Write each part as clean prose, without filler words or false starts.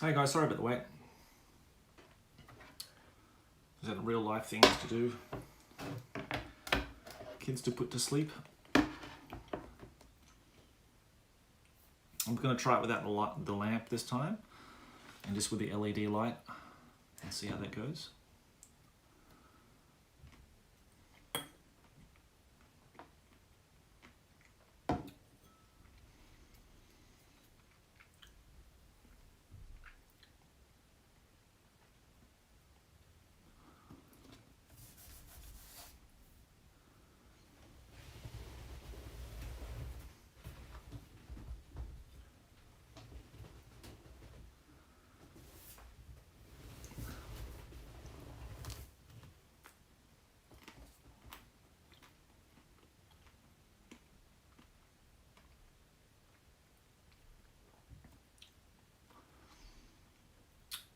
Hey guys, sorry about the wait. Just had real life things to do. Kids to put to sleep. I'm going to try it without the lamp this time, and just with the LED light, and see how that goes.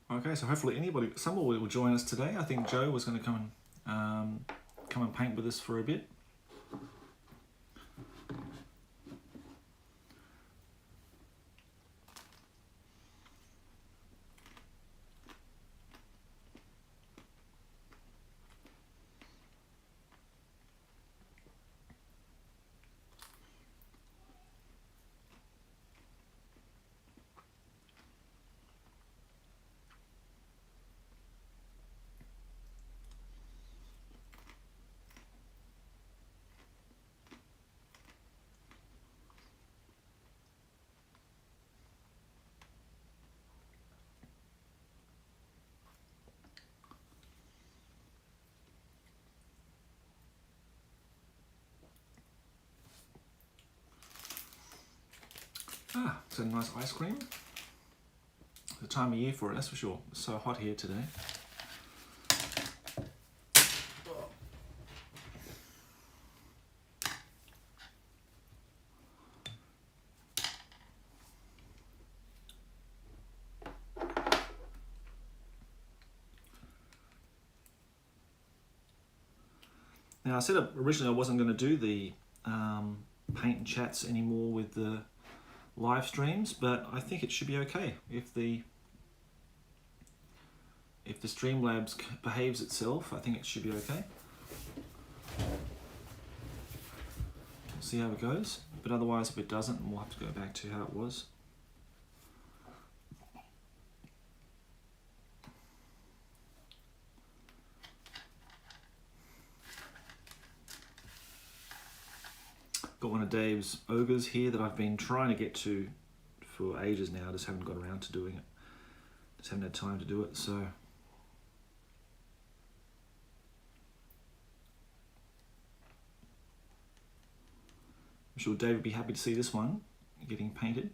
Okay, so hopefully somebody will join us today. I think Joe was going to come and paint with us for a bit. It's a nice ice cream. The time of year for it, that's for sure. It's so hot here today. Now I said originally I wasn't going to do the paint and chats anymore with the live streams, but I think it should be okay if the Streamlabs behaves itself. I think it should be okay. We'll see how it goes, but otherwise if it doesn't, we'll have to go back to how it was. Got one of Dave's ogres here that I've been trying to get to for ages now. I just haven't got around to doing it. Just haven't had time to do it, so. I'm sure Dave would be happy to see this one getting painted.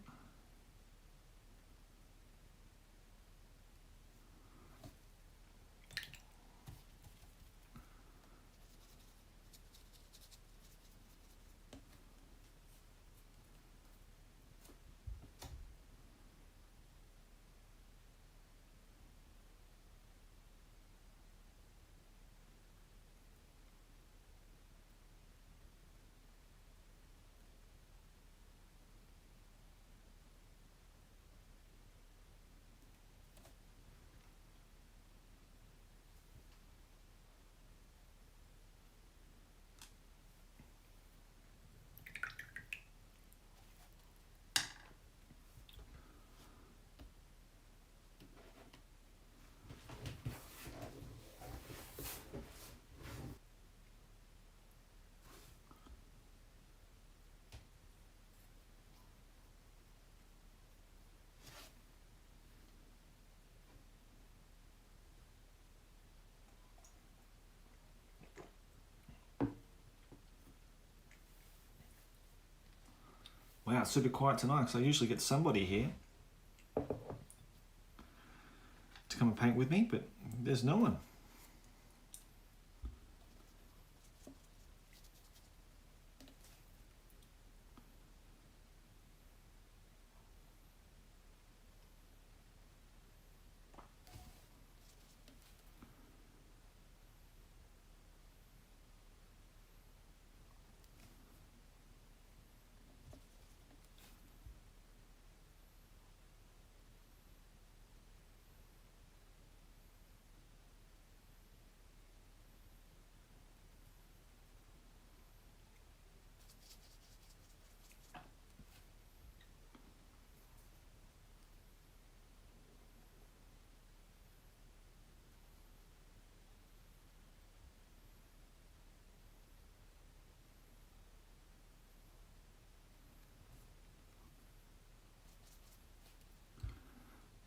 Wow, it's super quiet tonight because I usually get somebody here to come and paint with me, but there's no one.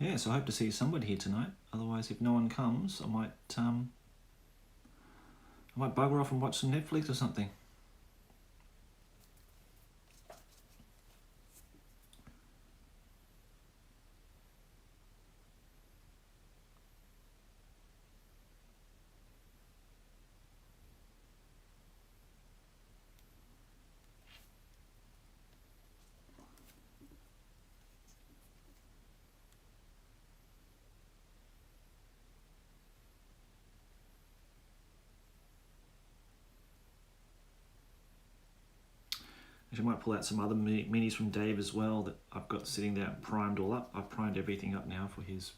yeah, so I hope to see somebody here tonight. Otherwise, if no one comes, I might bugger off and watch some Netflix or something. I might pull out some other minis from Dave as well that I've got sitting there primed all up. I've primed everything up now for his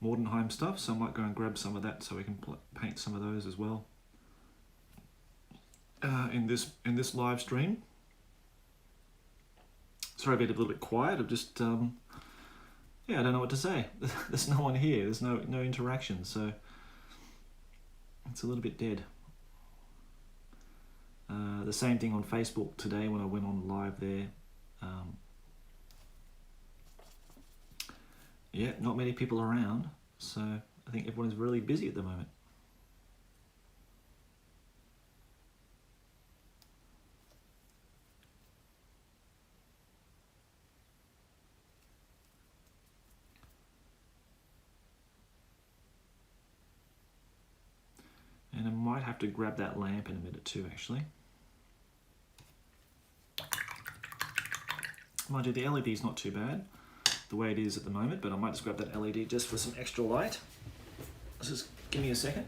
Mordenheim stuff, so I might go and grab some of that so we can paint some of those as well in this live stream. Sorry I've been a little bit quiet. I've just yeah, I don't know what to say. There's no one here. There's no interaction, so it's a little bit dead. The same thing on Facebook today when I went on live there. Yeah, not many people around, so I think everyone is really busy at the moment. And I might have to grab that lamp in a minute too, actually. Mind you, the LED is not too bad, the way it is at the moment, but I might just grab that LED just for some extra light. Just give me a second.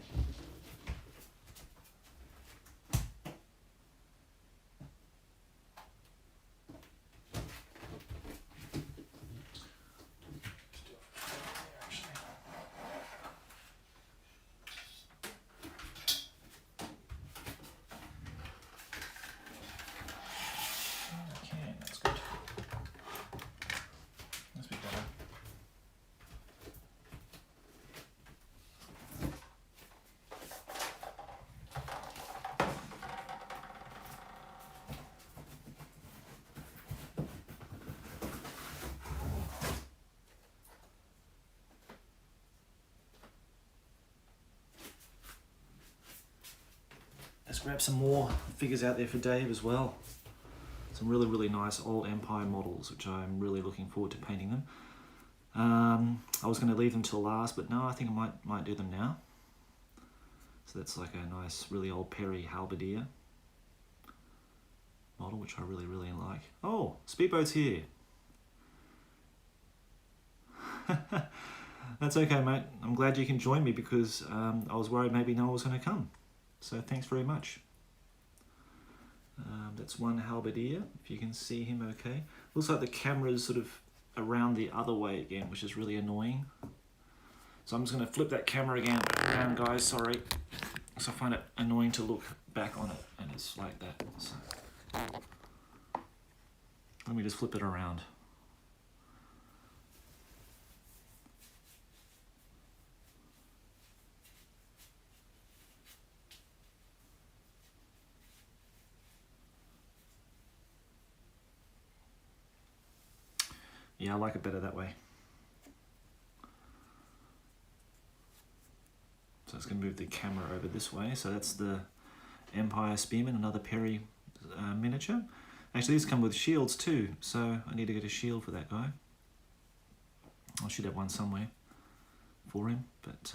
Let's grab some more figures out there for Dave as well. Some really, really nice old Empire models, which I'm really looking forward to painting them. I was going to leave them till last, but no, I think I might do them now. So that's like a nice, really old Perry Halberdier model, which I really, really like. Oh, Speedboat's here. That's okay, mate. I'm glad you can join me because I was worried maybe no one was going to come. So thanks very much. That's one Halberdier, if you can see him okay. Looks like the camera's sort of around the other way again, which is really annoying. So I'm just going to flip that camera again around, guys, sorry. So I find it annoying to look back on it, and it's like that. So let me just flip it around. Yeah, I like it better that way. So it's going to move the camera over this way. So that's the Empire Spearman, another Perry miniature. Actually, these come with shields too, so I need to get a shield for that guy. I should have one somewhere for him, but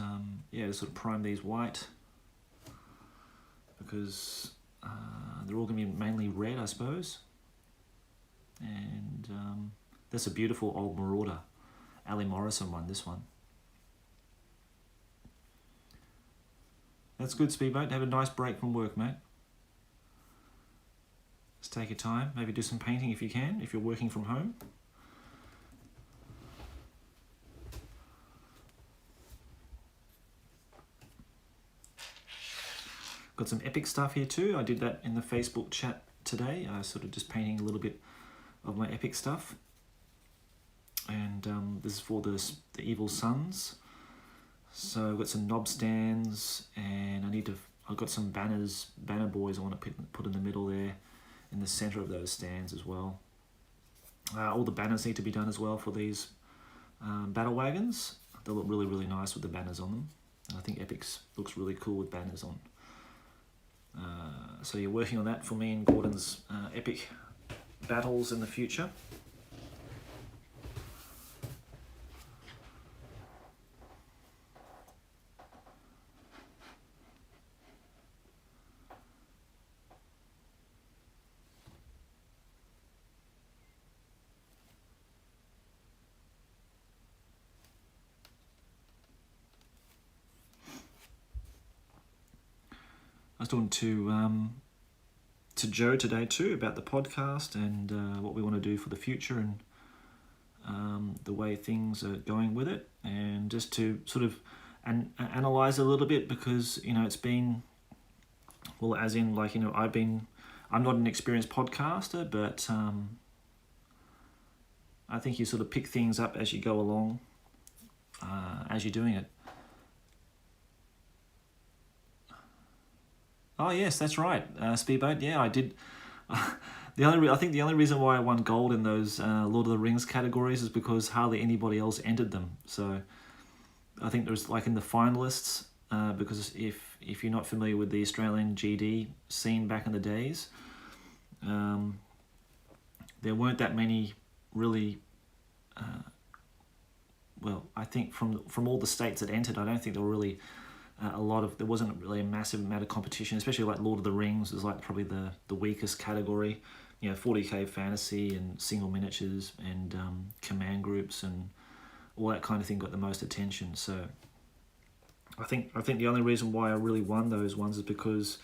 yeah, just sort of prime these white because they're all going to be mainly red, I suppose. And that's a beautiful old Marauder, Ali Morrison one, this one. That's good, Speedboat. Have a nice break from work, mate. Just take your time. Maybe do some painting if you can, if you're working from home. Got some epic stuff here too. I did that in the Facebook chat today. I was sort of just painting a little bit of my epic stuff. And this is for the Evil Sons. So I've got some knob stands, and I've got some banner boys I want to put in the middle there, in the center of those stands as well. All the banners need to be done as well for these battle wagons. They look really, really nice with the banners on them. And I think Epic's looks really cool with banners on. So you're working on that for me and Gordon's Epic battles in the future. I was talking to Joe today too about the podcast and what we want to do for the future and the way things are going with it, and just to sort of analyze a little bit, because it's been, well, as in like I'm not an experienced podcaster, but I think you sort of pick things up as you go along, as you're doing it. Oh yes, that's right. Speedboat. Yeah, I did. I think the only reason why I won gold in those Lord of the Rings categories is because hardly anybody else entered them. So I think there's like in the finalists, because if you're not familiar with the Australian GD scene back in the days, there weren't that many really. Well, I think from all the states that entered, I don't think there were really. There wasn't really a massive amount of competition, especially like Lord of the Rings was like probably the weakest category. 40k fantasy and single miniatures and command groups and all that kind of thing got the most attention. So I think the only reason why I really won those ones is because,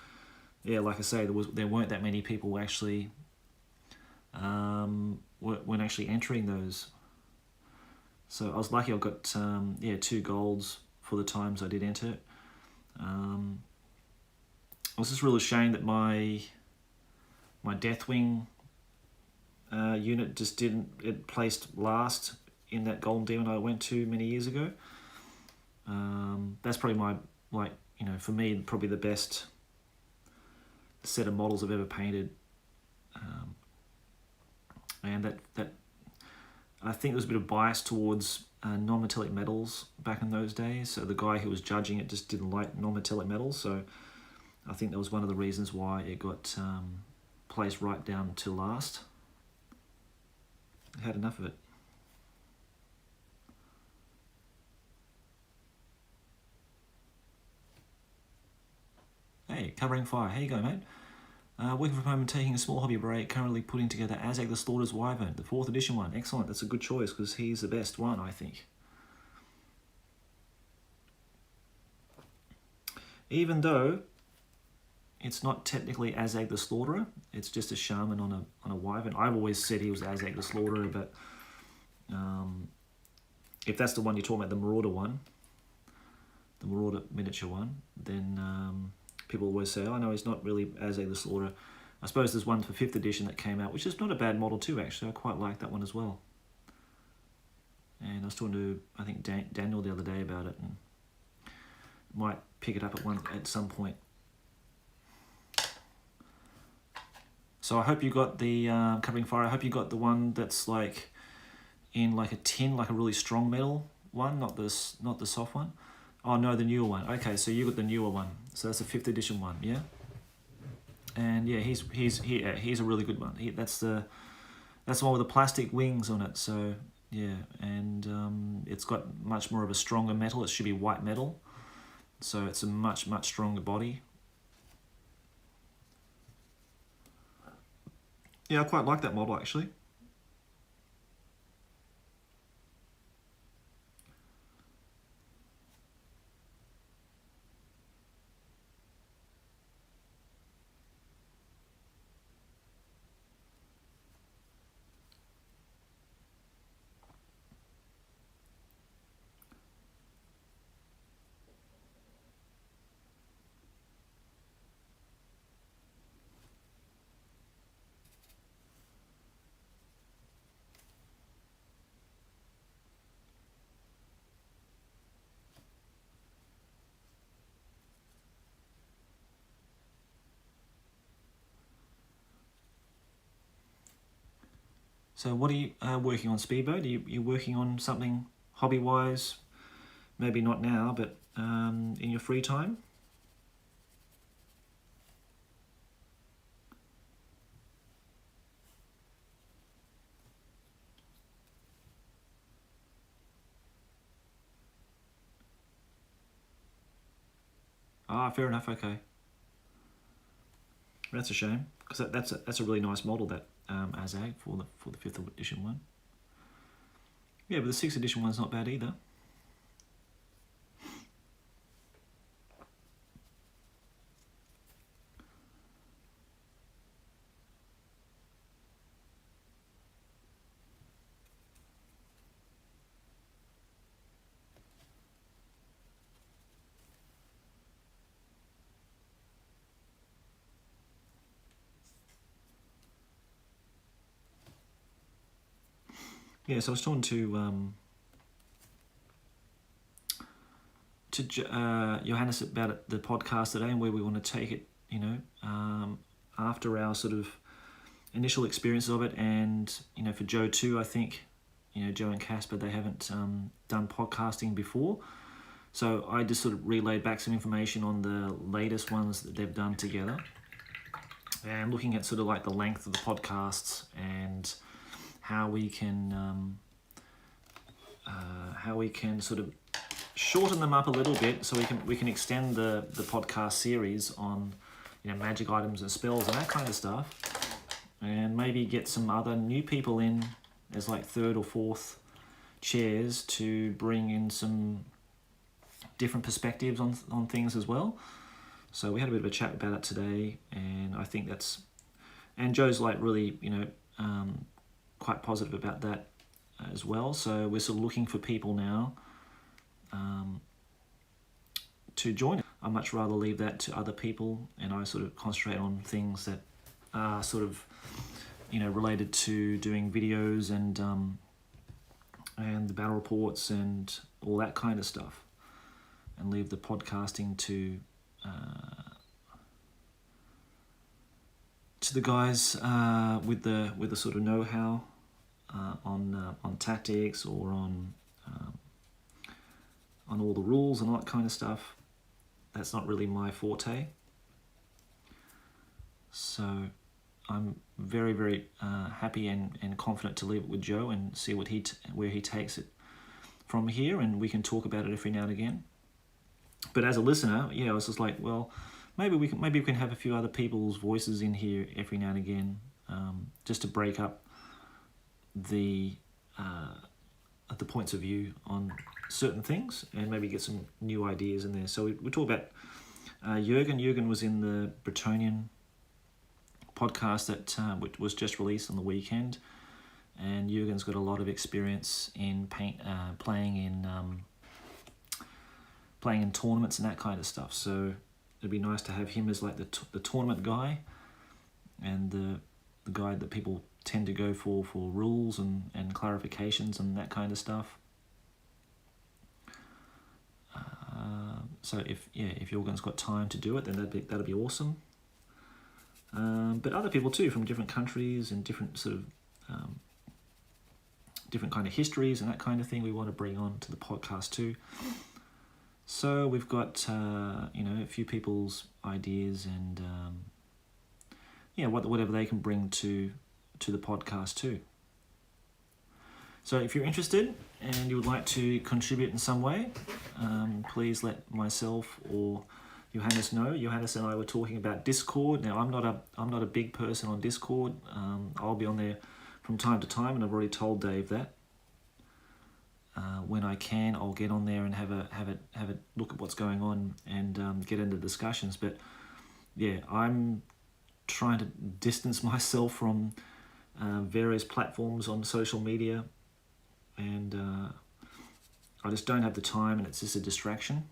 like I say, there weren't that many people actually weren't actually entering those. So I was lucky. I got 2 golds for the times I did enter it. I was just really ashamed that my Deathwing unit just it placed last in that Golden Demon I went to many years ago. That's probably for me, probably the best set of models I've ever painted. And that I think there was a bit of bias towards non-metallic metals back in those days. So the guy who was judging it just didn't like non-metallic metals. So I think that was one of the reasons why it got placed right down to last. I had enough of it. Hey, Covering Fire. How you going, mate? Working from home and taking a small hobby break, currently putting together Azag the Slaughter's Wyvern, the 4th edition one. Excellent, that's a good choice because he's the best one, I think. Even though it's not technically Azag the Slaughterer, it's just a shaman on a wyvern. I've always said he was Azag the Slaughterer, but if that's the one you're talking about, the Marauder one, the Marauder miniature one, then people always say, oh no, he's not really Azag the Slaughterer. I suppose there's one for 5th edition that came out, which is not a bad model too, actually. I quite like that one as well. And I was talking to, I think, Daniel the other day about it, and might pick it up at some point. So I hope you got the Covering Fire. I hope you got the one that's like in like a tin, like a really strong metal one, not the soft one. Oh no, the newer one. Okay, so you got the newer one. So that's a 5th edition one, yeah. And yeah, he's a really good one. That's the one with the plastic wings on it. So yeah, and it's got much more of a stronger metal. It should be white metal, so it's a much stronger body. Yeah, I quite like that model actually. So what are you working on, Speedboat? Are you working on something hobby-wise, maybe not now, but in your free time? Fair enough. Okay, that's a shame because that's a really nice model, that Azag for the 5th edition one. Yeah, but the 6th edition one's not bad either. Yeah, so I was talking to Johannes about the podcast today and where we want to take it, after our sort of initial experience of it. And, for Joe too, I think, Joe and Casper, they haven't done podcasting before. So I just sort of relayed back some information on the latest ones that they've done together. And looking at sort of like the length of the podcasts and how we can sort of shorten them up a little bit, so we can extend the podcast series on magic items and spells and that kind of stuff, and maybe get some other new people in as like 3rd or 4th chairs to bring in some different perspectives on things as well. So we had a bit of a chat about it today, and I think and Joe's like really quite positive about that as well. So we're sort of looking for people now to join it. I much rather leave that to other people, and I sort of concentrate on things that are sort of related to doing videos and the battle reports and all that kind of stuff, and leave the podcasting to the guys with the sort of know-how on tactics or on all the rules and all that kind of stuff. That's not really my forte. So I'm very, very happy and confident to leave it with Joe and see where he takes it from here, and we can talk about it every now and again. But as a listener, I was just like, well, maybe we can have a few other people's voices in here every now and again, just to break up the points of view on certain things and maybe get some new ideas in there. So we talk about Jürgen. Jürgen was in the Bretonnian podcast that which was just released on the weekend, and Jürgen's got a lot of experience in playing in tournaments and that kind of stuff. So it'd be nice to have him as like the tournament guy, and the guy that people tend to go for rules and clarifications and that kind of stuff. So if Jürgen's got time to do it, then that'd be awesome. But other people too, from different countries and different sort of different kind of histories and that kind of thing, we want to bring on to the podcast too. So we've got a few people's ideas and whatever they can bring to the podcast too. So if you're interested and you would like to contribute in some way, please let myself or Johannes know. Johannes and I were talking about Discord. Now I'm not a big person on Discord. I'll be on there from time to time, and I've already told Dave that. When I can, I'll get on there and have a look at what's going on and get into discussions. But yeah, I'm trying to distance myself from various platforms on social media, and I just don't have the time, and it's just a distraction.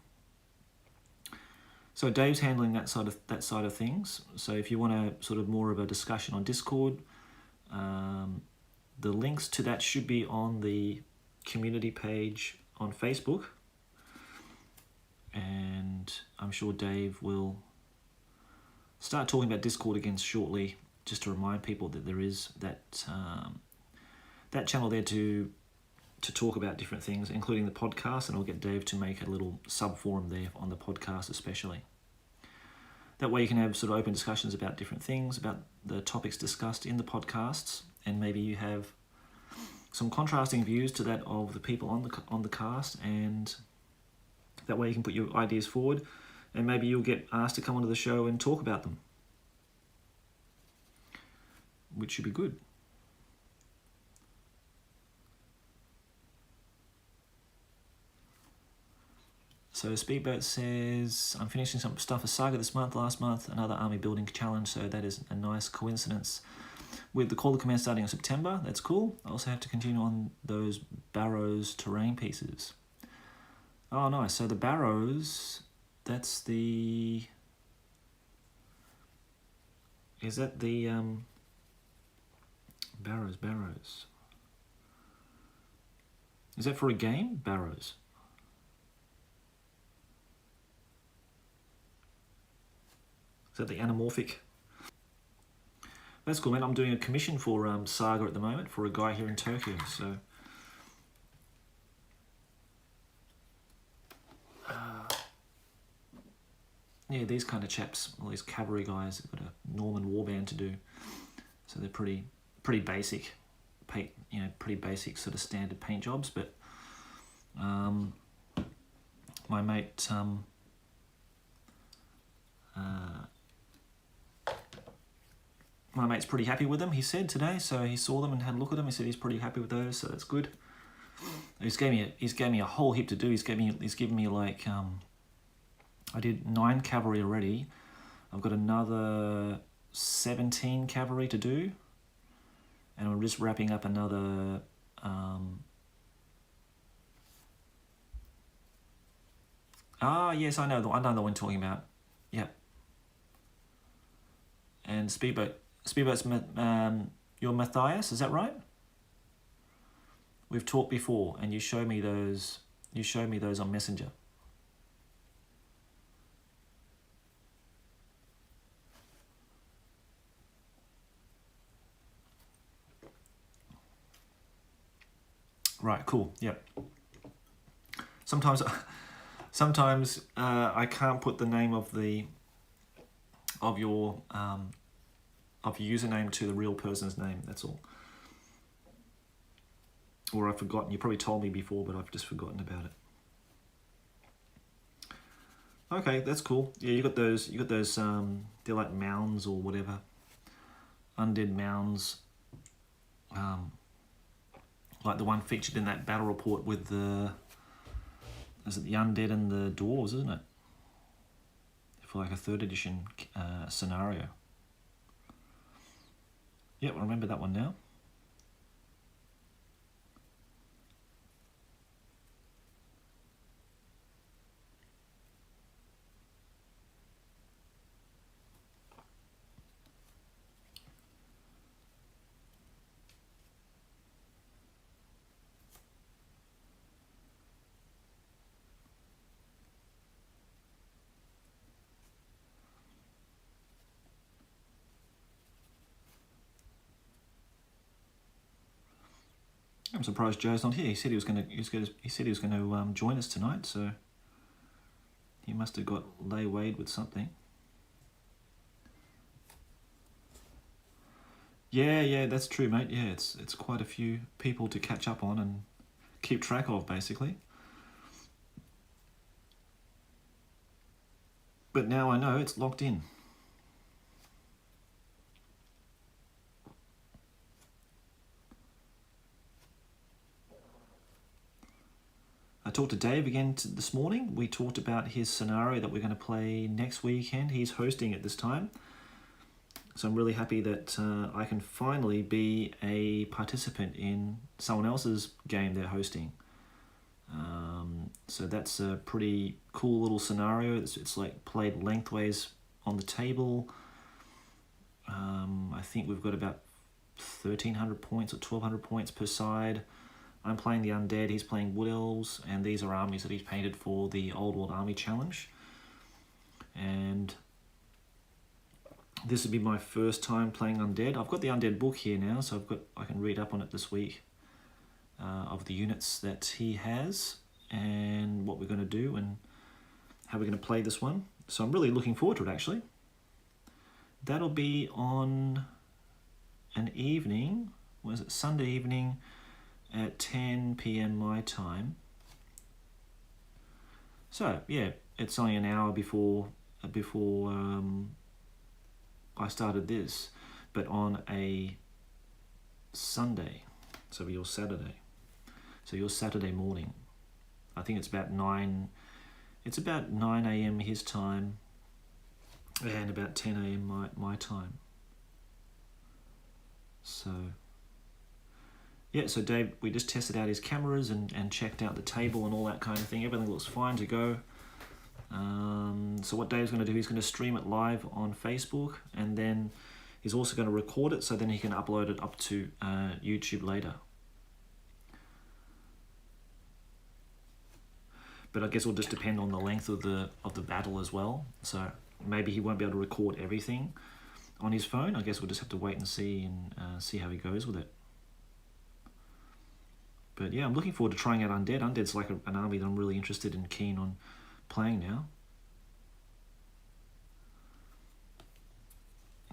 So Dave's handling that side of things. So if you want a sort of more of a discussion on Discord, the links to that should be on the community page on Facebook, and I'm sure Dave will start talking about Discord again shortly, just to remind people that there is that channel there to to talk about different things, including the podcast, and I'll get Dave to make a little sub-forum there on the podcast especially. That way you can have sort of open discussions about different things, about the topics discussed in the podcasts, and maybe you have some contrasting views to that of the people on the cast, and that way you can put your ideas forward, and maybe you'll get asked to come onto the show and talk about them, which should be good. So Speedboat says, I'm finishing some stuff for Saga this month. Last month, another army building challenge, so that is a nice coincidence. With the Call of Command starting in September, that's cool. I also have to continue on those Barrows terrain pieces. Oh, nice. So the Barrows, that's the... Is that the... Barrows. Is that for a game? Barrows. Is that the anamorphic? That's cool, man. I'm doing a commission for Saga at the moment for a guy here in Tokyo, so... yeah, these kind of chaps, all these cavalry guys, have got a Norman warband to do, so they're pretty basic, pretty basic sort of standard paint jobs. But my mate, my mate's pretty happy with them. He said today, so he saw them and had a look at them. He said he's pretty happy with those, so that's good. He's gave me a whole heap to do. He's given me like I did 9 cavalry already. I've got another 17 cavalry to do, and I'm just wrapping up another yes, I know the one you're talking about. Yeah. And Speedboat's your Matthias, is that right? We've talked before, and you showed me those on Messenger. Right, cool. Yep. Sometimes I can't put the name of your username to the real person's name. That's all. Or I've forgotten. You probably told me before, but I've just forgotten about it. Okay, that's cool. Yeah, you got those. They're like mounds or whatever. Undead mounds. Like the one featured in that battle report with the undead and the dwarves, isn't it? For like a 3rd edition scenario. Yep, I remember that one now. I'm surprised Joe's not here. He said he was going to join us tonight, so he must have got laywayed with something. Yeah, that's true, mate. Yeah, it's quite a few people to catch up on and keep track of, basically. But now I know it's locked in. I talked to Dave again this morning. We talked about his scenario that we're going to play next weekend. He's hosting it this time. So I'm really happy that I can finally be a participant in someone else's game they're hosting. So that's a pretty cool little scenario. It's like played lengthways on the table. I think we've got about 1,300 points or 1,200 points per side. I'm playing the undead, he's playing wood elves, and these are armies that he's painted for the Old World Army Challenge. And this would be my first time playing undead. I've got the undead book here now, so I can read up on it this week. of the units that he has and what we're going to do and how we're going to play this one. So I'm really looking forward to it, actually. That'll be on an evening, was it Sunday evening at 10 p.m. my time. So yeah, it's only an hour before I started this, but on a Sunday, so your Saturday. So your Saturday morning. I think it's about 9 a.m. his time and about 10 a.m. my time. So yeah, so Dave, we just tested out his cameras and checked out the table and all that kind of thing. Everything looks fine to go. So what Dave's going to do, he's going to stream it live on Facebook, and then he's also going to record it so then he can upload it up to YouTube later. But I guess it'll just depend on the length of the battle as well. So maybe he won't be able to record everything on his phone. I guess we'll just have to wait and see how he goes with it. But yeah, I'm looking forward to trying out Undead. Undead's like an army that I'm really interested and keen on playing now.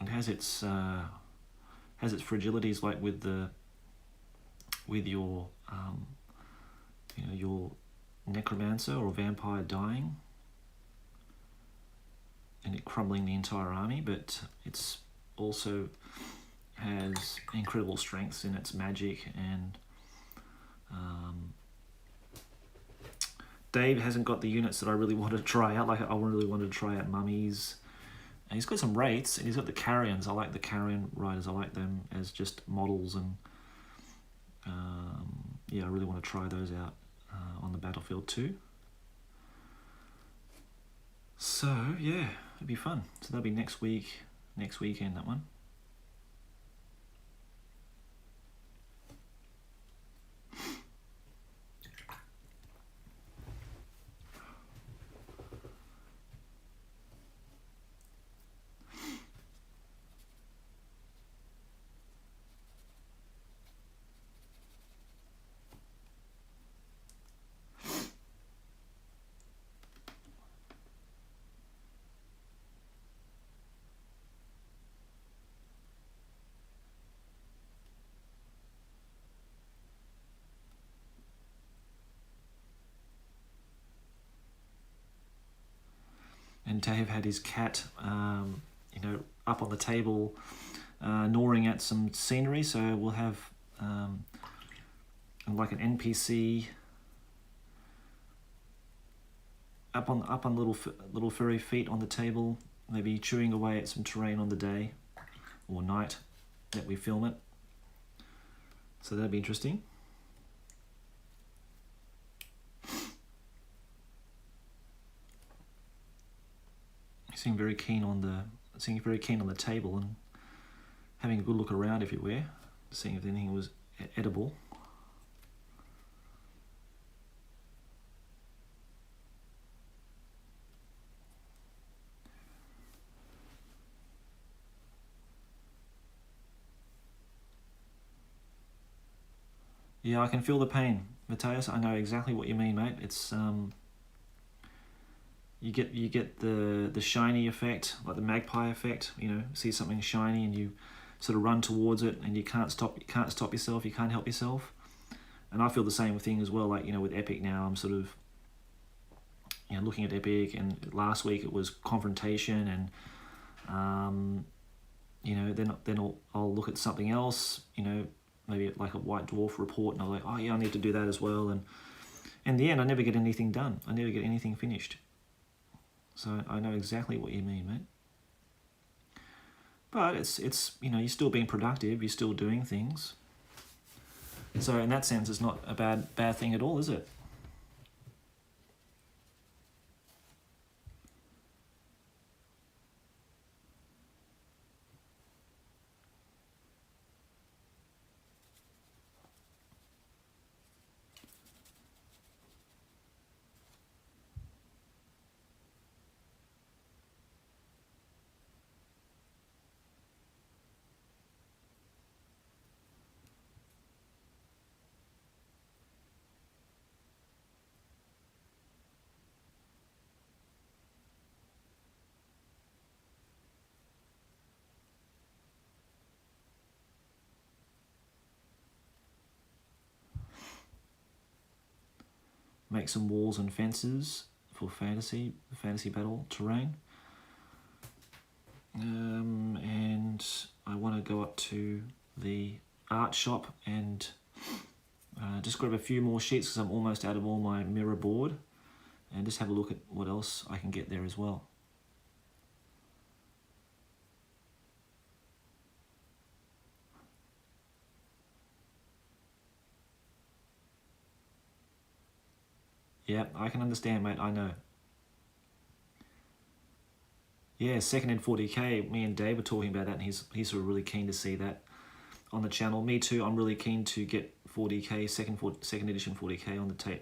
It has its fragilities, like with your your necromancer or vampire dying and it crumbling the entire army, but it's also has incredible strengths in its magic. And Dave hasn't got the units that I really wanted to try out. Like I really wanted to try out mummies. And he's got some wraiths, and he's got the carrions. I like the carrion riders. I like them as just models, and yeah, I really want to try those out on the battlefield too. So yeah, it'd be fun. So that'll be next weekend, that one. And Dave had his cat, up on the table, gnawing at some scenery. So we'll have like an NPC up on little furry feet on the table, maybe chewing away at some terrain on the day or night that we film it. So that'd be interesting. Seeing very keen on the table and having a good look around everywhere, seeing if anything was edible. Yeah, I can feel the pain, Matthias. I know exactly what you mean, mate. It's you get the shiny effect, like the magpie effect. See something shiny and you sort of run towards it, and you can't stop yourself. You can't help yourself. And I feel the same thing as well. Like with Epic now, I'm sort of looking at Epic, and last week it was confrontation, and then I'll look at something else. Maybe like a White Dwarf report, and I'm like, oh yeah, I need to do that as well. And in the end, I never get anything done. I never get anything finished. So I know exactly what you mean, mate. But it's you're still being productive. You're still doing things. So in that sense, it's not a bad thing at all, is it? make some walls and fences for fantasy battle terrain. And I want to go up to the art shop and just grab a few more sheets because I'm almost out of all my mirror board, and just have a look at what else I can get there as well. Yeah, I can understand, mate, I know. Yeah, second in 40k, me and Dave were talking about that, and he's sort of really keen to see that on the channel. Me too, I'm really keen to get 40k, second edition 40k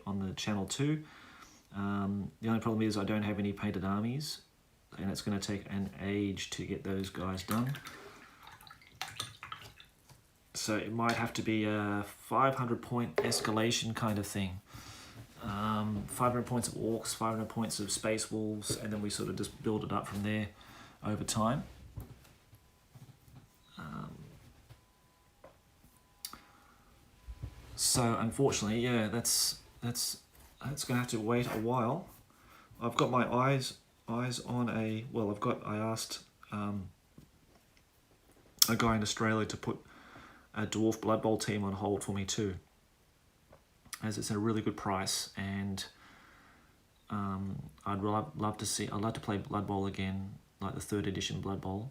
on the channel too. The only problem is I don't have any painted armies, and it's going to take an age to get those guys done. So it might have to be a 500 point escalation kind of thing. 500 points of orcs, 500 points of space wolves, and then we sort of just build it up from there over time. So unfortunately, yeah, that's going to have to wait a while. I've got my eyes on a, well, I asked a guy in Australia to put a Dwarf Blood Bowl team on hold for me too, as it's a really good price, and I'd love to play Blood Bowl again, like the 3rd edition Blood Bowl,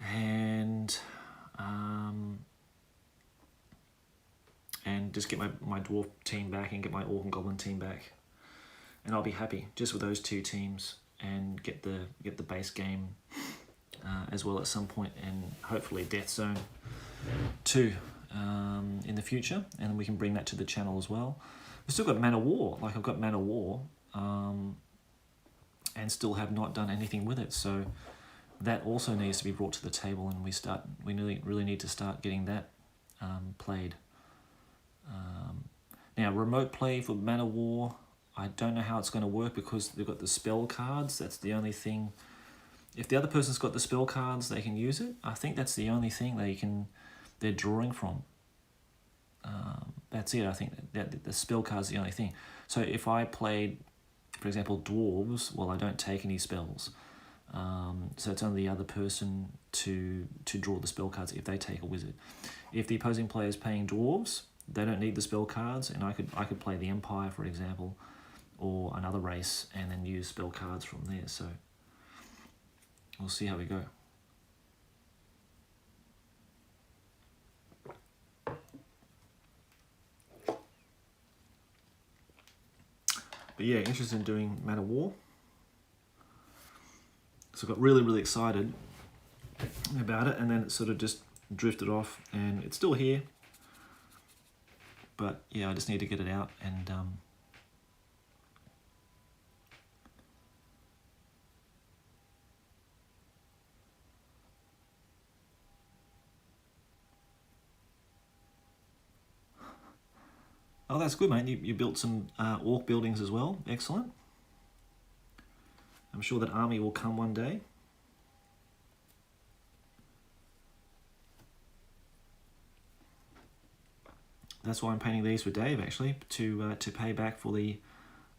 and just get my Dwarf team back and get my Orc and Goblin team back, and I'll be happy just with those 2 teams, and get the base game as well at some point, and hopefully Death Zone 2 in the future, and we can bring that to the channel as well. We've still got Man of War, like I've got Man of War, and still have not done anything with it, so that also needs to be brought to the table, and we really need to start getting that played. Now, remote play for Man of War, I don't know how it's going to work because they've got the spell cards. That's the only thing. If the other person's got the spell cards, they can use it. I think that's the only thing they're drawing from. That's it. I think that the spell card's the only thing. So if I played, for example, dwarves, well, I don't take any spells. So it's only the other person to draw the spell cards if they take a wizard. If the opposing player is playing dwarves, they don't need the spell cards, and I could play the Empire, for example, or another race, and then use spell cards from there. So we'll see how we go. But yeah, interested in doing Man of War. So I got really excited about it, and then it sort of just drifted off, and it's still here. But yeah, I just need to get it out, and oh, that's good, mate. You built some orc buildings as well. Excellent. I'm sure that army will come one day. That's why I'm painting these for Dave, actually, to pay back for the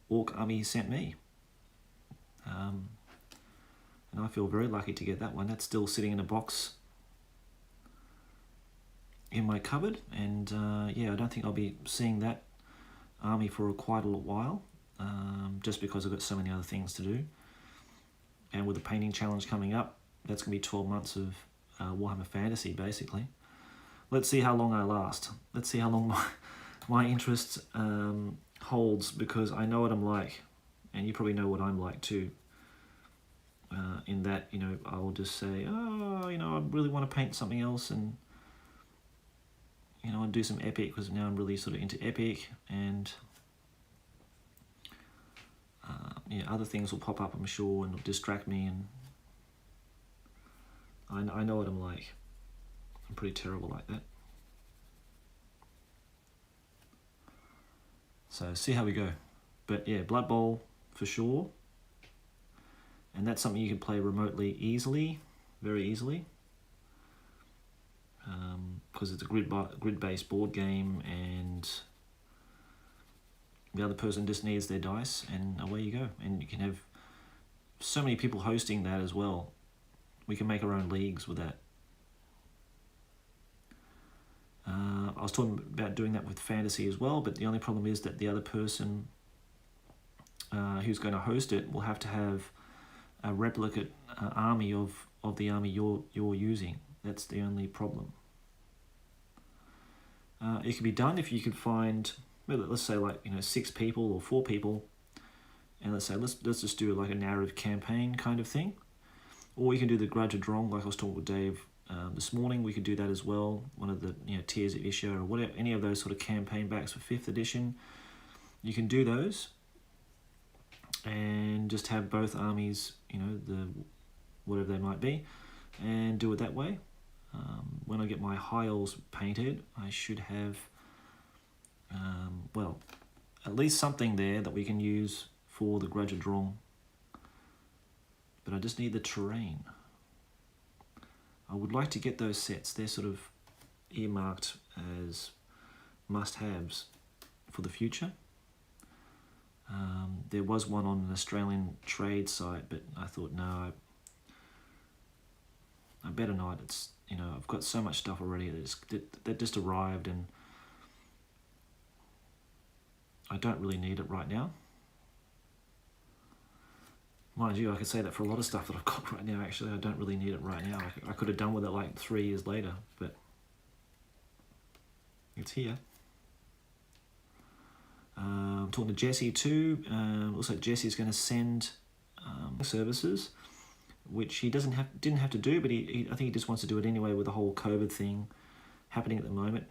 orc army he sent me. And I feel very lucky to get that one. That's still sitting in a box in my cupboard, and yeah, I don't think I'll be seeing that army for quite a while, just because I've got so many other things to do. And with the painting challenge coming up, that's going to be 12 months of Warhammer Fantasy, basically. Let's see how long I last. Let's see how long my interest holds, because I know what I'm like, and you probably know what I'm like too. In that, you know, I'll just say, oh, you know, I really want to paint something else, and you know, I'll do some epic, because now I'm really sort of into epic, and yeah, other things will pop up, I'm sure, and distract me, and I know what I'm like. I'm pretty terrible like that. So see how we go. But yeah, Blood Bowl for sure. And that's something you can play remotely easily, very easily. Because it's a grid-based board game, and The other person just needs their dice, and away you go. And you can have so many people hosting that as well. We can make our own leagues with that. I was talking about doing that with fantasy as well, but the only problem is that the other person who's going to host it will have to have a replicate army of the army you're using. That's the only problem. It could be done if you could find, let's say, like, 6 people or 4 people, and let's say let's just do like a narrative campaign kind of thing, or you can do the Grudge of Drong, like I was talking with Dave this morning. We could do that as well. One of the Tears of Isha or whatever, any of those sort of campaign backs for 5th edition. You can do those, and just have both armies, the whatever they might be, and do it that way. When I get my high elves painted, I should have, at least something there that we can use for the Grudge of Drong. But I just need the terrain. I would like to get those sets. They're sort of earmarked as must-haves for the future. There was one on an Australian trade site, but I thought, no, I better not. It's, I've got so much stuff already that just arrived, and I don't really need it right now. Mind you, I could say that for a lot of stuff that I've got right now. Actually, I don't really need it right now. I could have done with it like 3 years later, but it's here. I'm talking to Jesse too. Looks like Jesse's going to send services, which he didn't have to do, but I think he just wants to do it anyway with the whole COVID thing happening at the moment.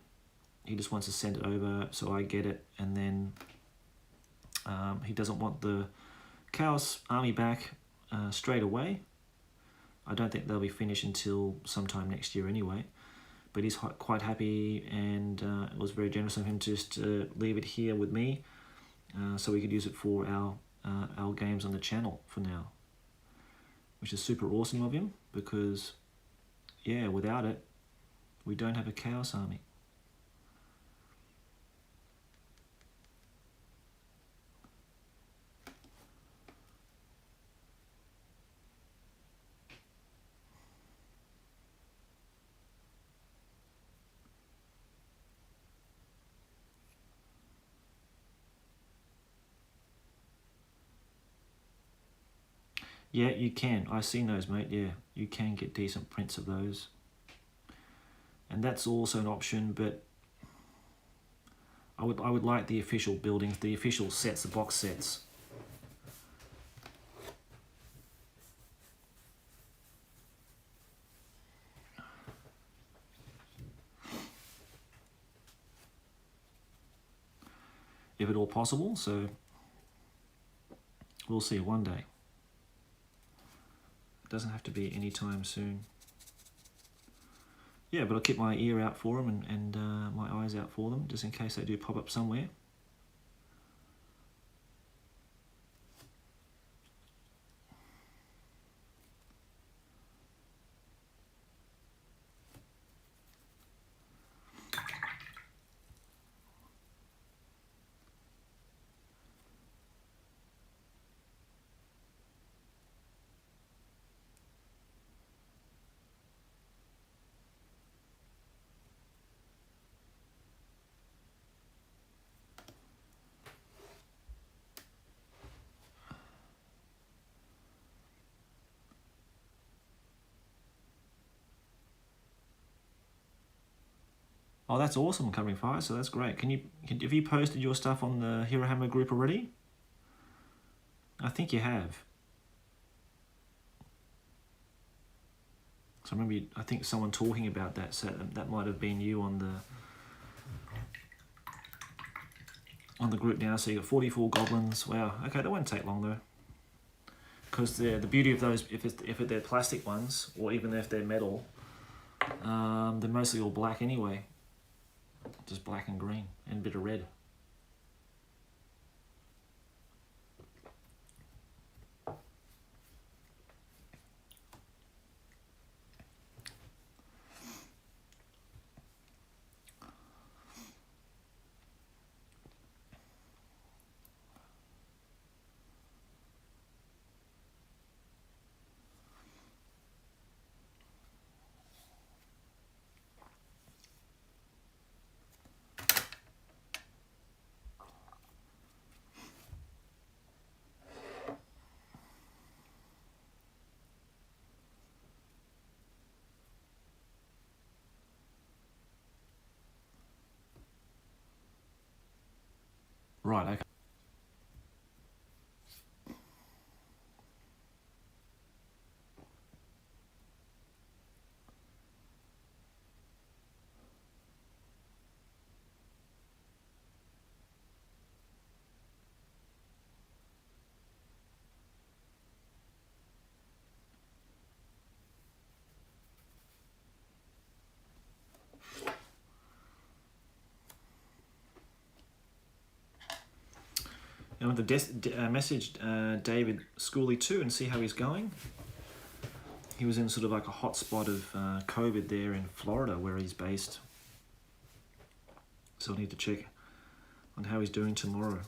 He just wants to send it over so I get it, and then he doesn't want the Chaos Army back straight away. I don't think they'll be finished until sometime next year anyway, but he's quite happy, and it was very generous of him just to leave it here with me so we could use it for our games on the channel for now, which is super awesome of him, because without it we don't have a Chaos Army. Yeah, you can. I've seen those, mate. Yeah, you can get decent prints of those. And that's also an option, but I would like the official buildings, the official sets, the box sets. If at all possible, so we'll see one day. Doesn't have to be anytime soon. Yeah, but I'll keep my ear out for them and my eyes out for them, just in case they do pop up somewhere. Oh, that's awesome, Covering Fire, so that's great. Have you posted your stuff on the Hero Hammer group already? I think you have. So I remember, I think someone talking about that, so that might have been you on the group now. So you got 44 goblins. Wow. Okay, that won't take long though. Because the beauty of those, if they're plastic ones, or even if they're metal, they're mostly all black anyway. Just black and green and a bit of red. Right, okay. I want to message David Schooley too and see how he's going. He was in sort of like a hot spot of COVID there in Florida where he's based. So I need to check on how he's doing tomorrow.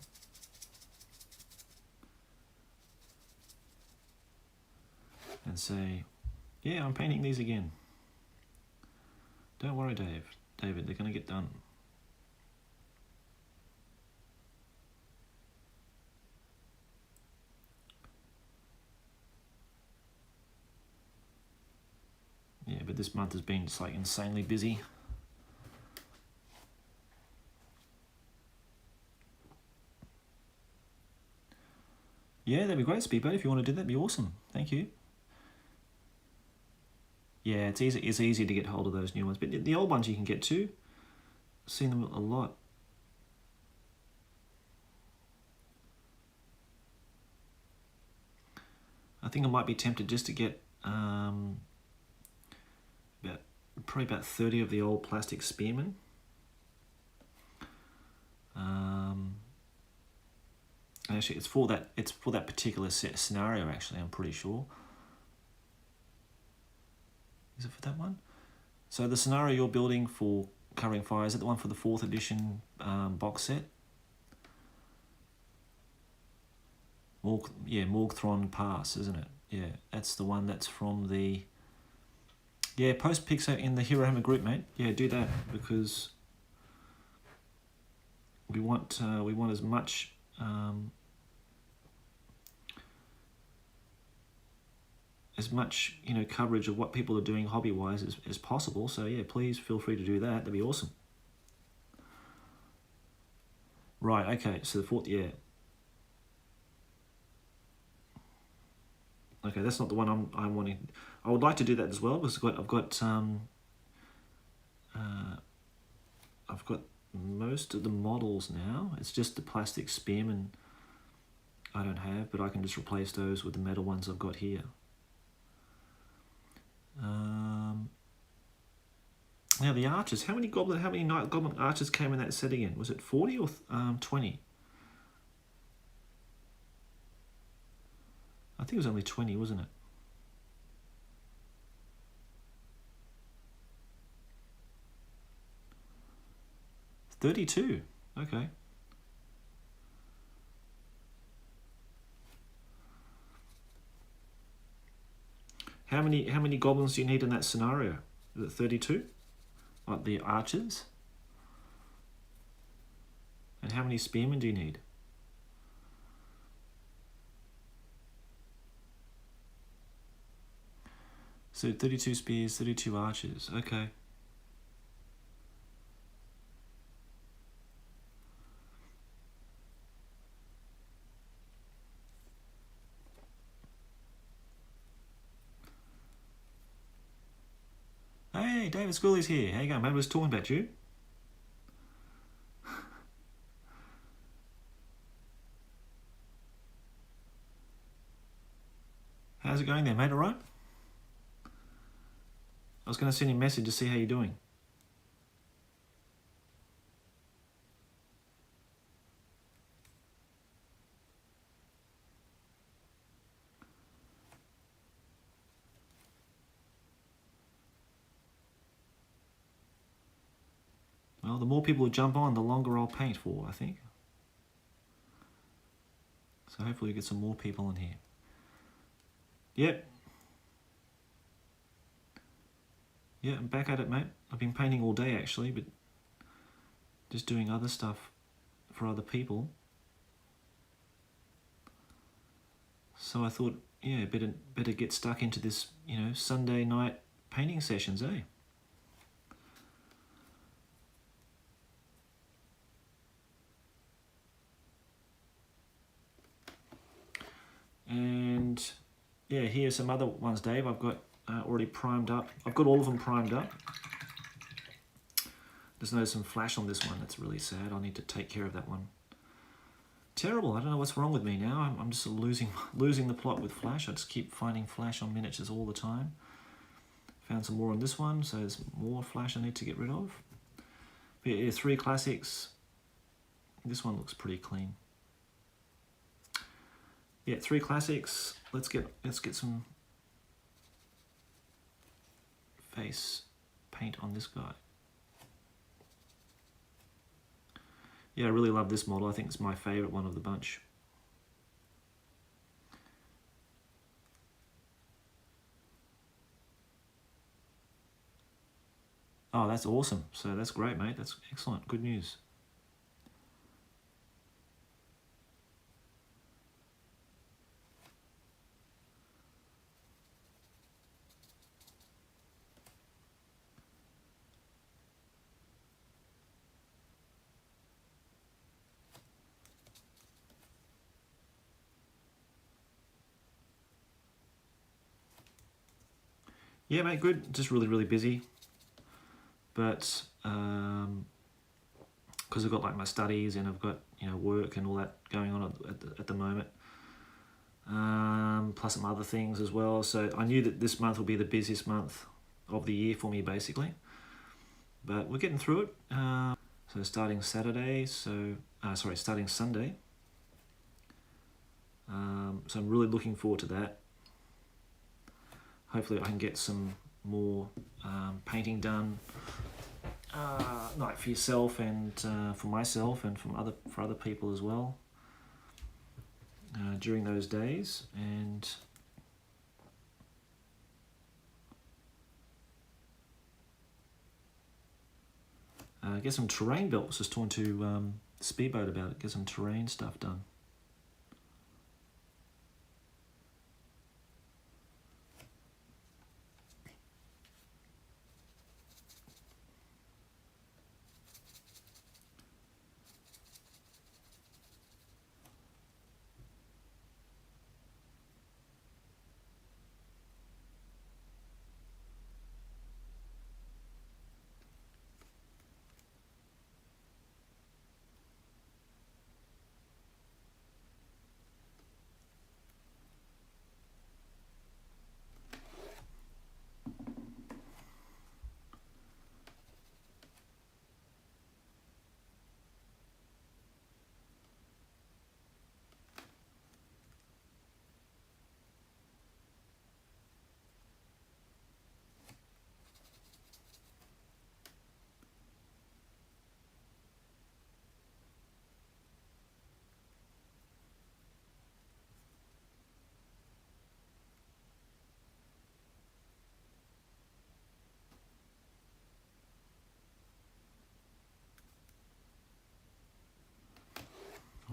And say, yeah, I'm painting these again. Don't worry, David, they're going to get done. Yeah, but this month has been just like insanely busy. Yeah, that'd be great, Speedboat. If you want to do that, that'd be awesome. Thank you. Yeah, it's easy. It's easy to get hold of those new ones, but the old ones you can get too. I've seen them a lot. I think I might be tempted just to get probably about 30 of the old plastic Spearman. Actually, it's for that particular scenario. Actually, I'm pretty sure. Is it for that one? So the scenario you're building for Covering Fire, is it the one for the 4th edition box set? Morgthron Pass, isn't it? Yeah, that's the one that's from the... Yeah, post Pixar in the Hero Hammer group, mate. Yeah, do that, because we want as much coverage of what people are doing hobby-wise as possible. So yeah, please feel free to do that. That'd be awesome. Right, okay, so the 4th, yeah. Okay, that's not the one I'm wanting. I would like to do that as well because I've got most of the models now. It's just the plastic Spearman I don't have, but I can just replace those with the metal ones I've got here. Now the archers. How many Night Goblin archers came in that set again? Was it 40 or 20? I think it was only 20, wasn't it? $32. Okay. How many goblins do you need in that scenario? Is it 32? Like the archers? And how many spearmen do you need? So 32 spears, 32 archers. Okay. Hey, David Schooley's here. How you going, mate? I was talking about you. How's it going there, mate? All right? I was going to send you a message to see how you're doing. Well, the more people who jump on, the longer I'll paint for, I think. So hopefully we get some more people in here. Yep. Yeah, I'm back at it, mate. I've been painting all day, actually, but just doing other stuff for other people. So I thought, yeah, better get stuck into this, Sunday night painting sessions, eh? here's some other ones, Dave. I've got already primed up. I've got all of them primed up. There's no some flash on this one. That's really sad. I'll need to take care of that one. Terrible. I don't know what's wrong with me now. I'm just losing the plot with flash. I just keep finding flash on miniatures all the time. Found some more on this one, so there's more flash I need to get rid of. But yeah, 3 classics. This one looks pretty clean. Yeah, 3 classics. Let's get some face paint on this guy. Yeah, I really love this model. I think it's my favorite one of the bunch. Oh, that's awesome. So that's great, mate. That's excellent. Good news. Yeah, mate, good. Just really, really busy. But because I've got like my studies and I've got, you know, work and all that going on at the moment. Plus some other things as well. So I knew that this month will be the busiest month of the year for me, basically. But we're getting through it. So starting Saturday, starting Sunday. So I'm really looking forward to that. Hopefully I can get some more painting done, like for yourself and for myself and for other people as well during those days. And get some terrain belts. Just talking to Speedboat about it. Get some terrain stuff done.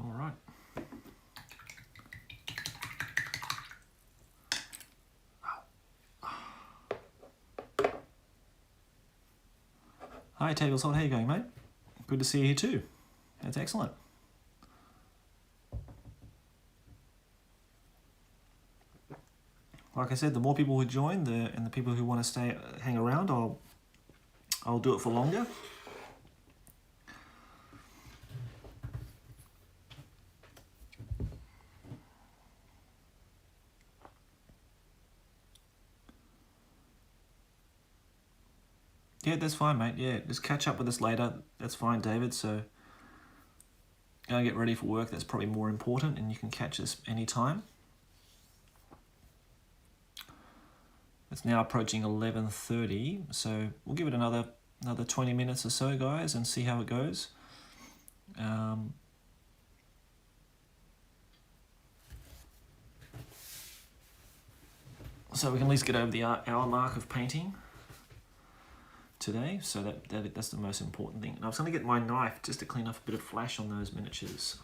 All right. Hi Tablesalt, how you going, mate? Good to see you here too. That's excellent. Like I said, the more people who join, and the people who want to hang around, I'll do it for longer. Yeah, that's fine, mate. Yeah, just catch up with us later. That's fine, David. So go and get ready for work. That's probably more important, and you can catch us anytime. It's now approaching 11:30, so we'll give it another 20 minutes or so, guys, and see how it goes. So we can at least get over the hour mark of painting today, so that's the most important thing. And I was going to get my knife just to clean off a bit of flash on those miniatures.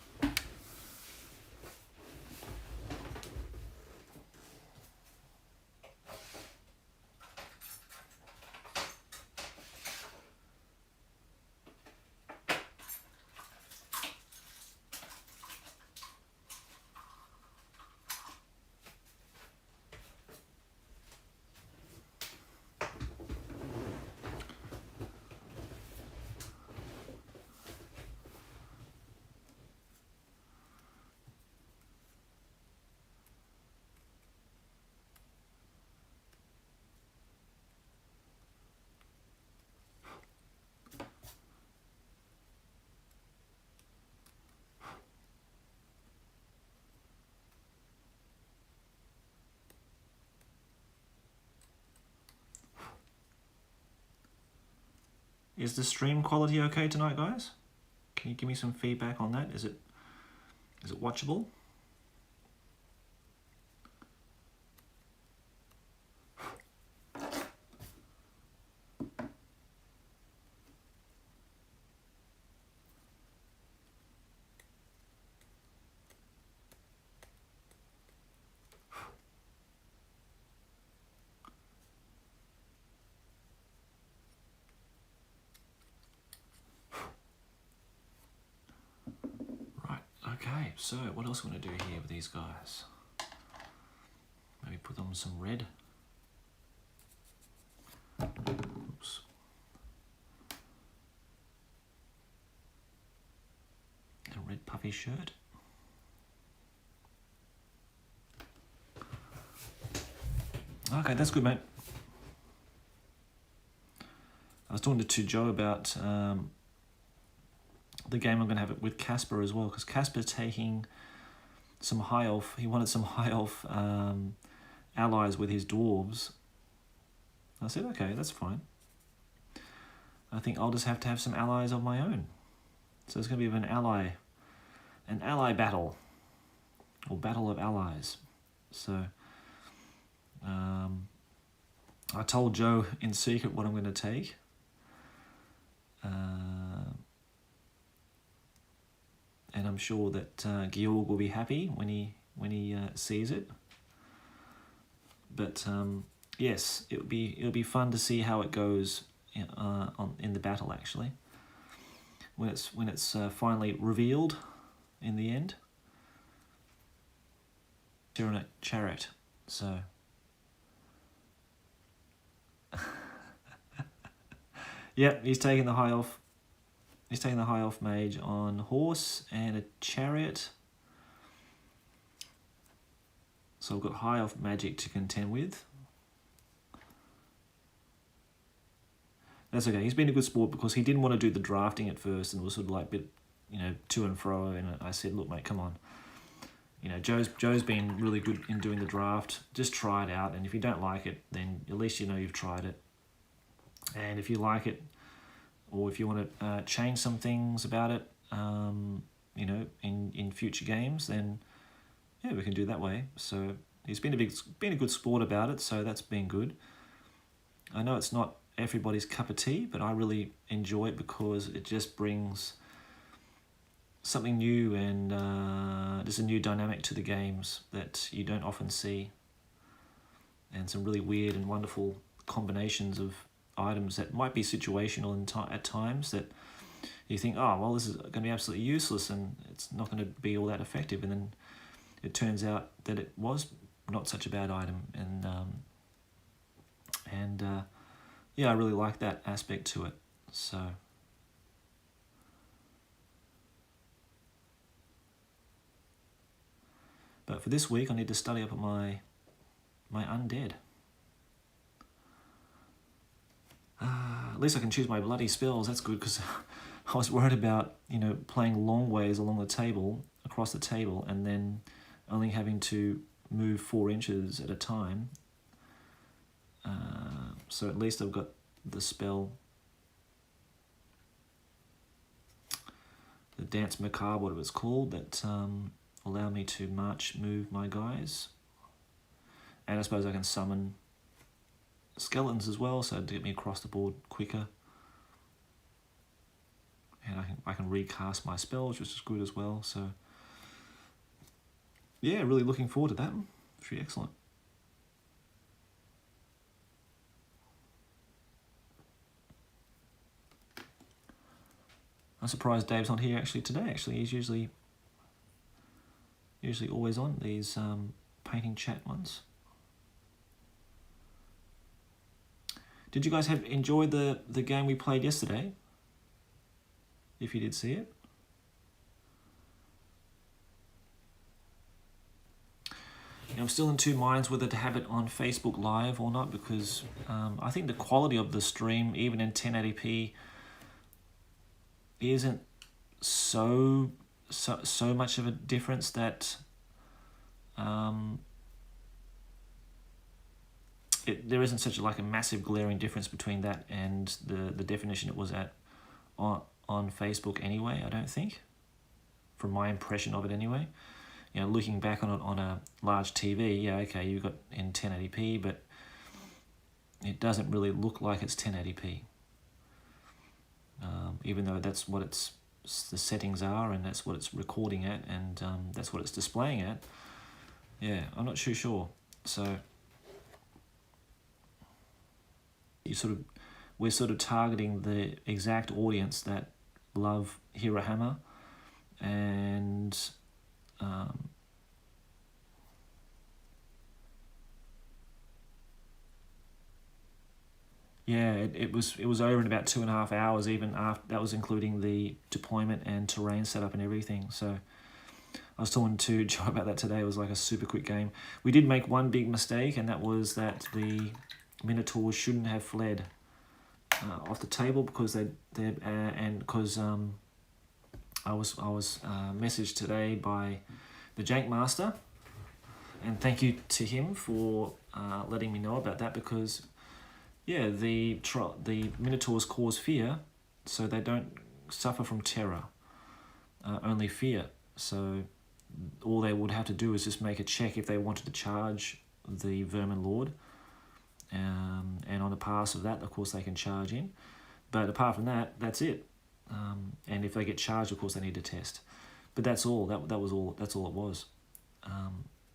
Is the stream quality okay tonight, guys? Can you give me some feedback on that? Is it watchable? Okay, so what else am I going to do here with these guys? Maybe put on some red. Oops. A red puffy shirt. Okay, that's good, mate. I was talking to Joe about the game I'm going to have it with Casper as well, because Casper's taking some high elf. He wanted some high elf allies with his dwarves. I said, okay, that's fine. I think I'll just have to have some allies of my own. So it's going to be an ally battle, or battle of allies. So I told Joe in secret what I'm going to take. And I'm sure that Georg will be happy when he sees it. But yes, it'll be fun to see how it goes in the battle, actually. When it's finally revealed in the end. Tyrannic chariot. So yep, he's taking the high elf. He's taking the high elf mage on horse and a chariot. So I've got high elf magic to contend with. That's okay. He's been a good sport because he didn't want to do the drafting at first and was sort of like a bit, to and fro. And I said, look, mate, come on. Joe's been really good in doing the draft. Just try it out, and if you don't like it, then at least you know you've tried it. And if you like it, or if you want to change some things about it, in future games, then yeah, we can do it that way. So he's been a good sport about it, so that's been good. I know it's not everybody's cup of tea, but I really enjoy it because it just brings something new and there's a new dynamic to the games that you don't often see, and some really weird and wonderful combinations of items that might be situational at times that you think, oh, well, this is going to be absolutely useless and it's not going to be all that effective, and then it turns out that it was not such a bad item, and yeah, I really like that aspect to it. So but for this week I need to study up on my undead. At least I can choose my bloody spells. That's good, because I was worried about playing long ways along the table, across the table, and then only having to move 4 inches at a time. So at least I've got the spell, the Dance Macabre, whatever it's called, that allow me to move my guys. And I suppose I can summon skeletons as well, so to get me across the board quicker. And I can recast my spells, which is good as well. So yeah, really looking forward to that. It's really excellent. I'm surprised Dave's not here actually today. Actually, he's usually always on these painting chat ones. Did you guys enjoy the game we played yesterday? If you did see it. I'm still in two minds whether to have it on Facebook Live or not, because I think the quality of the stream, even in 1080p, isn't so much of a difference that there isn't such like a massive glaring difference between that and the definition it was at on Facebook anyway, I don't think, from my impression of it anyway. You know, looking back on it on a large TV, yeah, okay, you've got in 1080p, but it doesn't really look like it's 1080p. Even though that's what the settings are, and that's what it's recording at, and that's what it's displaying at. Yeah, I'm not too sure. So we're sort of targeting the exact audience that love Hero Hammer, and yeah, it was over in about 2.5 hours, even after that was including the deployment and terrain setup and everything. So I was talking to Joe about that today. It was like a super quick game. We did make one big mistake, and that was that the Minotaurs shouldn't have fled off the table, because I was messaged today by the Jank Master, and thank you to him for letting me know about that, because yeah, the Minotaurs cause fear, so they don't suffer from terror, only fear. So all they would have to do is just make a check if they wanted to charge the Vermin Lord, and on the pass of that, of course, they can charge in. But apart from that, that's it. And if they get charged, of course, they need to test. But that's all. That was all. That's all it was.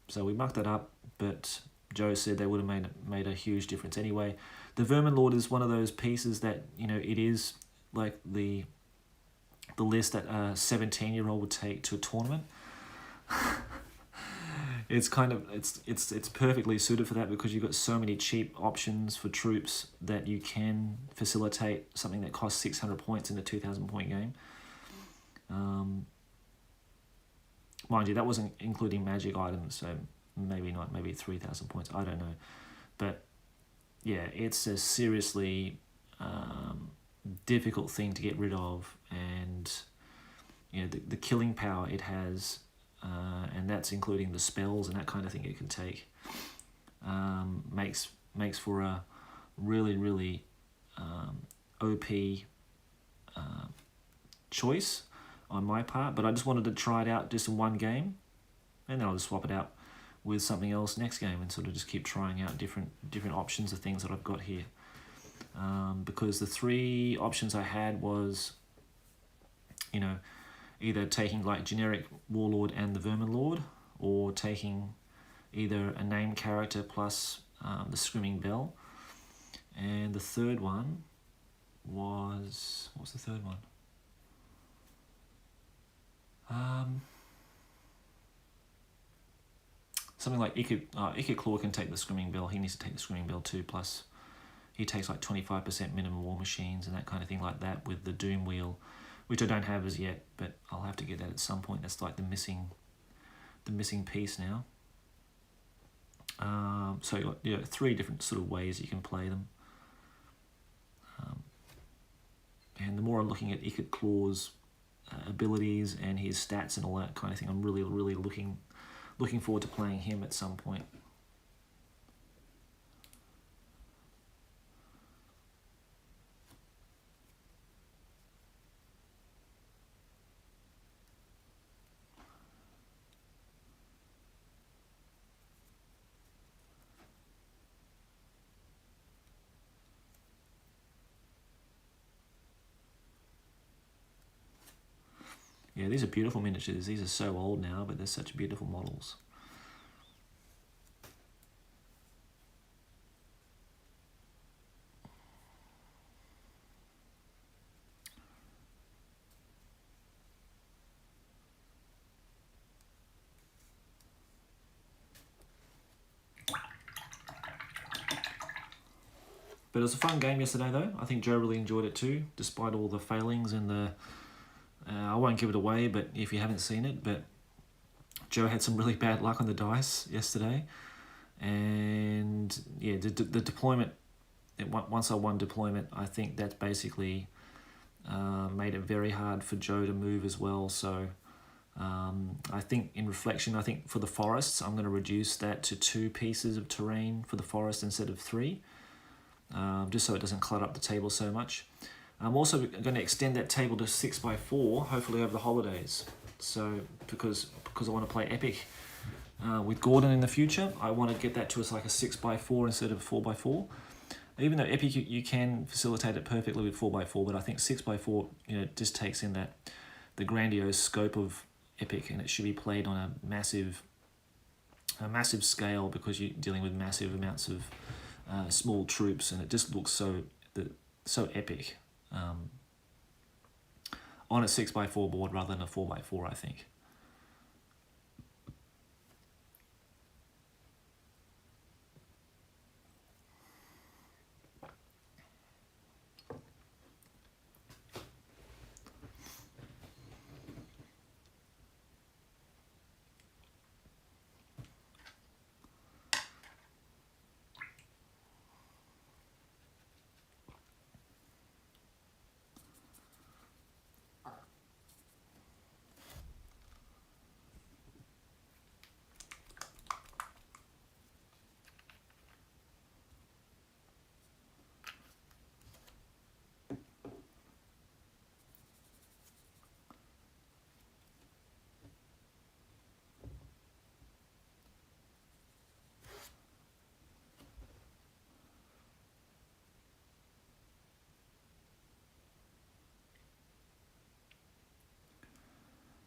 So we mucked that up, but Joe said they would have made a huge difference anyway. The Vermin Lord is one of those pieces that, you know, it is like the list that a 17-year-old would take to a tournament. It's kind of it's perfectly suited for that, because you've got so many cheap options for troops that you can facilitate something that costs 600 points in a 2,000 point game. Mind you, that wasn't including magic items, so maybe 3,000 points, I don't know. But yeah, it's a seriously difficult thing to get rid of, and you know, the killing power it has, and that's including the spells and that kind of thing it can take, makes for a really, really OP choice on my part. But I just wanted to try it out just in one game, and then I'll just swap it out with something else next game, and sort of just keep trying out different options of things that I've got here. Because the 3 options I had was, you know, either taking like generic Warlord and the Vermin Lord, or taking either a named character plus the Screaming Bell. And the third one was... what's the third one? Something like Ikit Claw can take the Screaming Bell. He needs to take the Screaming Bell too, plus he takes like 25% minimum war machines and that kind of thing like that, with the Doom Wheel, which I don't have as yet, but I'll have to get that at some point. That's like the missing piece now. So you've got, you know, 3 different sort of ways you can play them. And the more I'm looking at Ikit Claw's abilities and his stats and all that kind of thing, I'm really, really looking forward to playing him at some point. Yeah, these are beautiful miniatures. These are so old now, but they're such beautiful models. But it was a fun game yesterday, though. I think Joe really enjoyed it too, despite all the failings and the... I won't give it away, but if you haven't seen it, but Joe had some really bad luck on the dice yesterday. And yeah, the deployment, once I won deployment, I think that's basically made it very hard for Joe to move as well. So I think in reflection, I think for the forests, I'm going to reduce that to 2 pieces of terrain for the forest instead of 3, just so it doesn't clutter up the table so much. I'm also going to extend that table to 6x4, hopefully over the holidays. So because I want to play Epic with Gordon in the future, I want to get that to us like a 6x4 instead of 4x4. Even though Epic you can facilitate it perfectly with 4x4, but I think 6x4 just takes in that the grandiose scope of Epic, and it should be played on a massive scale because you're dealing with massive amounts of small troops, and it just looks so epic on a 6x4 board rather than a 4x4, I think.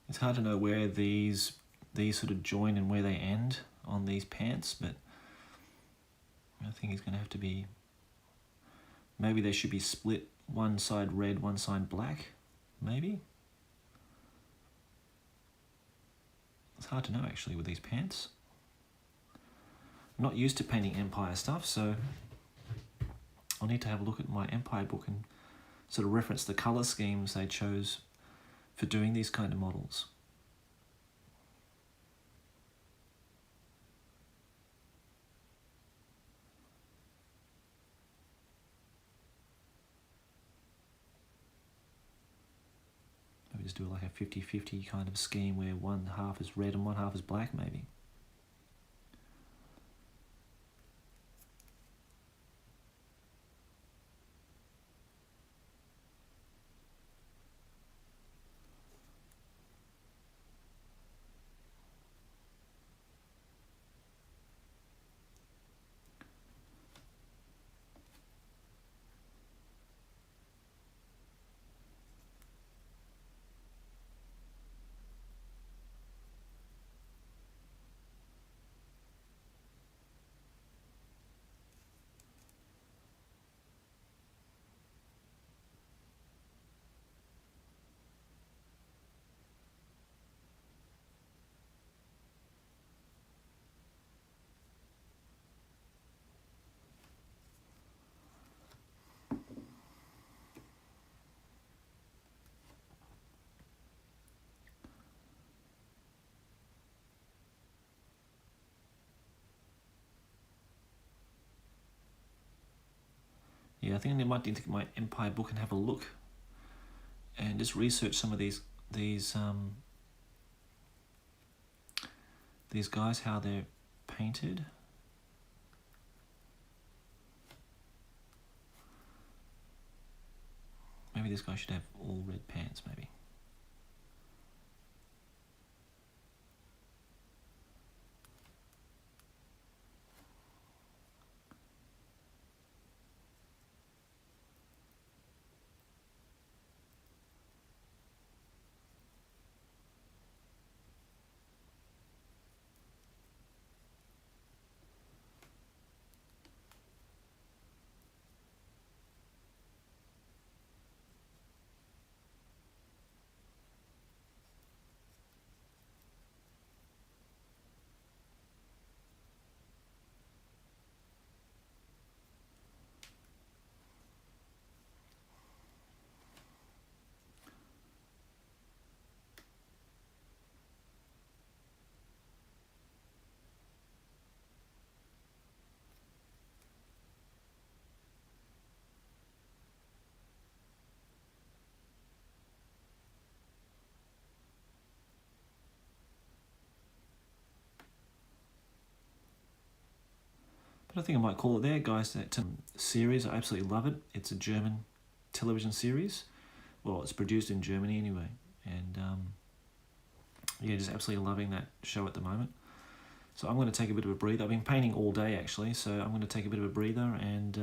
It's hard to know where these sort of join and where they end on these pants, but I think it's going to have to be, maybe they should be split, one side red, one side black, maybe? It's hard to know actually with these pants. I'm not used to painting Empire stuff, so I'll need to have a look at my Empire book and sort of reference the colour schemes they chose for doing these kind of models. Maybe just do like a 50-50 kind of scheme where one half is red and one half is black, maybe. Yeah, I think I might need to get my Empire book and have a look and just research some of these guys, how they're painted. Maybe this guy should have all red pants, maybe. But I think I might call it there, guys. That series, I absolutely love it. It's a German television series. Well, it's produced in Germany anyway. And yeah, just absolutely loving that show at the moment. So I'm going to take a bit of a breather. I've been painting all day actually, so I'm going to take a bit of a breather and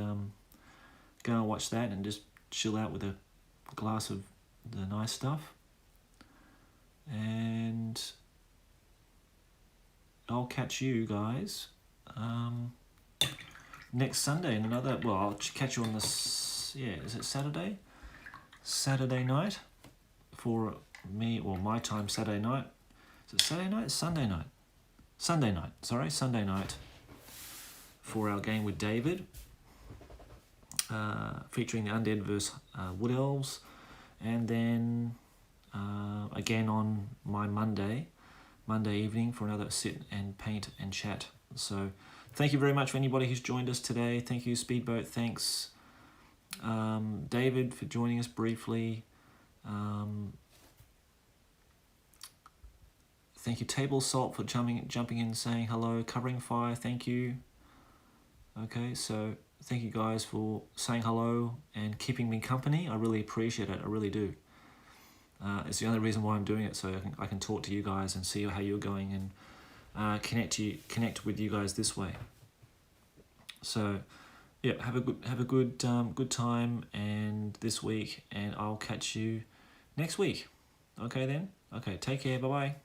go and watch that and just chill out with a glass of the nice stuff. And I'll catch you guys next Sunday in another. Well, I'll catch you on this. Yeah, is it Saturday? Saturday night for me, or my time. Saturday night. Is it Saturday night? Sunday night. Sunday night. Sorry, Sunday night for our game with David, featuring the Undead vs Wood Elves, and then again on my Monday evening for another sit and paint and chat. So thank you very much for anybody who's joined us today. Thank you, Speedboat. Thanks, David, for joining us briefly. Thank you, Table Salt, for jumping in, saying hello. Covering Fire, thank you. Okay, so thank you guys for saying hello and keeping me company. I really appreciate it. I really do. It's the only reason why I'm doing it, so I can talk to you guys and see how you're going and connect with you guys this way. So, yeah, have a good time and this week, and I'll catch you next week. Okay then. Okay, take care. Bye bye.